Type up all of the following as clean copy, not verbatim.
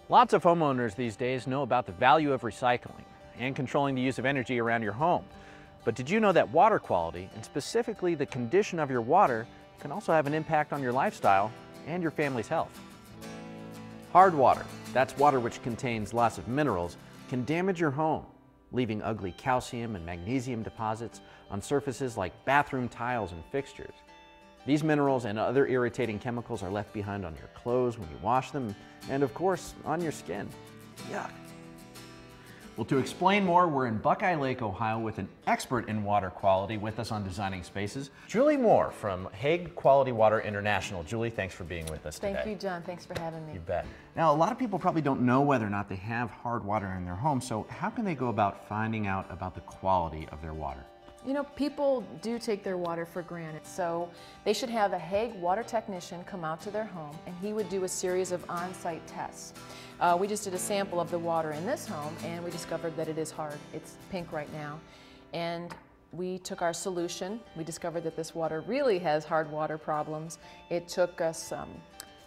Lots of homeowners these days know about the value of recycling and controlling the use of energy around your home. But did you know that water quality, and specifically the condition of your water, can also have an impact on your lifestyle and your family's health? Hard water, that's water which contains lots of minerals, can damage your home, leaving ugly calcium and magnesium deposits on surfaces like bathroom tiles and fixtures. These minerals and other irritating chemicals are left behind on your clothes when you wash them, and of course, on your skin. Yuck. Well, to explain more, we're in Buckeye Lake, Ohio with an expert in water quality with us on Designing Spaces, Julie Moore from Hague Quality Water International. Julie, thanks for being with us today. Thank you, John. Thanks for having me. You bet. Now, a lot of people probably don't know whether or not they have hard water in their home, so how can they go about finding out about the quality of their water? You know, people do take their water for granted, so they should have a Hague water technician come out to their home, and he would do a series of on-site tests. We just did a sample of the water in this home, and we discovered that it is hard. It's pink right now. And we took our solution. We discovered that this water really has hard water problems. It took us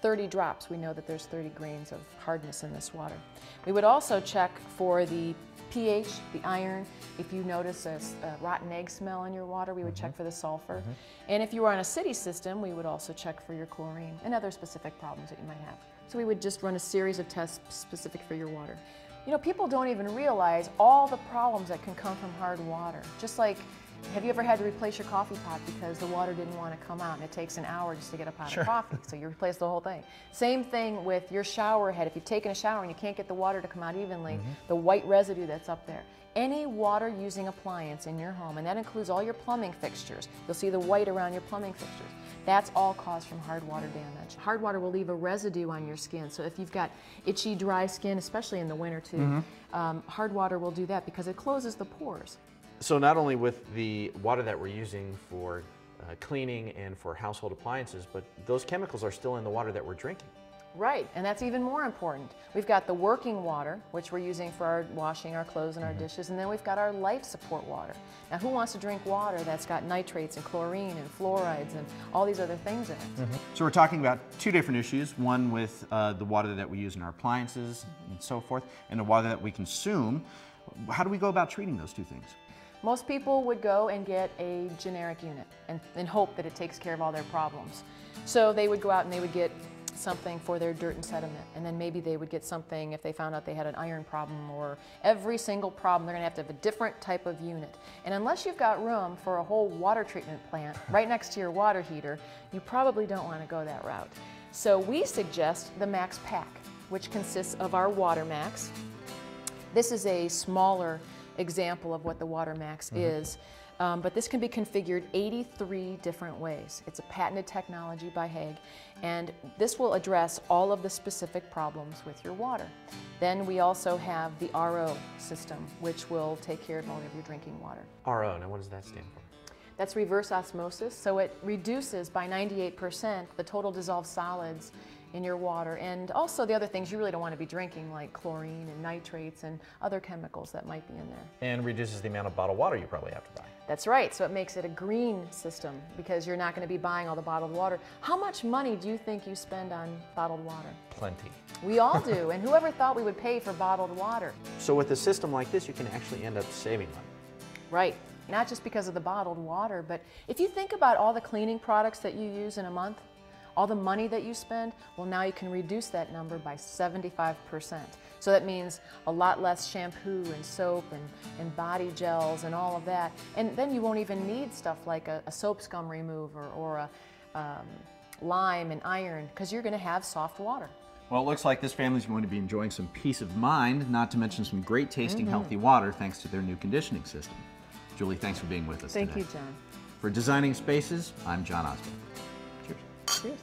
30 drops. We know that there's 30 grains of hardness in this water. We would also check for the pH, the iron. If you notice a rotten egg smell in your water, we would check for the sulfur. And if you were on a city system, we would also check for your chlorine and other specific problems that you might have. So we would just run a series of tests specific for your water. You know, people don't even realize all the problems that can come from hard water. Just like, have you ever had to replace your coffee pot because the water didn't want to come out and it takes an hour just to get a pot of coffee, so you replace the whole thing. Same thing with your shower head. If you've taken a shower and you can't get the water to come out evenly, the white residue that's up there. Any water-using appliance in your home, and that includes all your plumbing fixtures. You'll see the white around your plumbing fixtures. That's all caused from hard water damage. Hard water will leave a residue on your skin, so if you've got itchy, dry skin, especially in the winter too, hard water will do that because it closes the pores. So not only with the water that we're using for cleaning and for household appliances, but those chemicals are still in the water that we're drinking. Right, and that's even more important. We've got the working water, which we're using for our washing our clothes and our dishes, and then we've got our life support water. Now, who wants to drink water that's got nitrates and chlorine and fluorides and all these other things in it? So we're talking about two different issues, one with the water that we use in our appliances and so forth, and the water that we consume. How do we go about treating those two things? Most people would go and get a generic unit and hope that it takes care of all their problems. So they would go out and they would get something for their dirt and sediment, and then maybe they would get something if they found out they had an iron problem, or every single problem they're going to have a different type of unit. And unless you've got room for a whole water treatment plant right next to your water heater, you probably don't want to go that route. So we suggest the Max Pack, which consists of our Water Max. This is a smaller example of what the Water Max is. But this can be configured 83 different ways. It's a patented technology by Hague, and this will address all of the specific problems with your water. Then we also have the RO system, which will take care of all of your drinking water. RO, now what does that stand for? That's reverse osmosis, so it reduces by 98% the total dissolved solids in your water, and also the other things you really don't want to be drinking, like chlorine and nitrates and other chemicals that might be in there. And reduces the amount of bottled water you probably have to buy. That's right, so it makes it a green system because you're not going to be buying all the bottled water. How much money do you think you spend on bottled water? Plenty. We all do, and whoever thought we would pay for bottled water? So with a system like this, you can actually end up saving money. Right, not just because of the bottled water, but if you think about all the cleaning products that you use in a month, all the money that you spend, well, now you can reduce that number by 75%. So that means a lot less shampoo and soap and body gels and all of that. And then you won't even need stuff like a soap scum remover or a lime and iron, because you're going to have soft water. Well, it looks like this family's going to be enjoying some peace of mind, not to mention some great tasting healthy water thanks to their new conditioning system. Julie, thanks for being with us today. Thank you, John. For Designing Spaces, I'm John Osborne. Cheers. Cheers.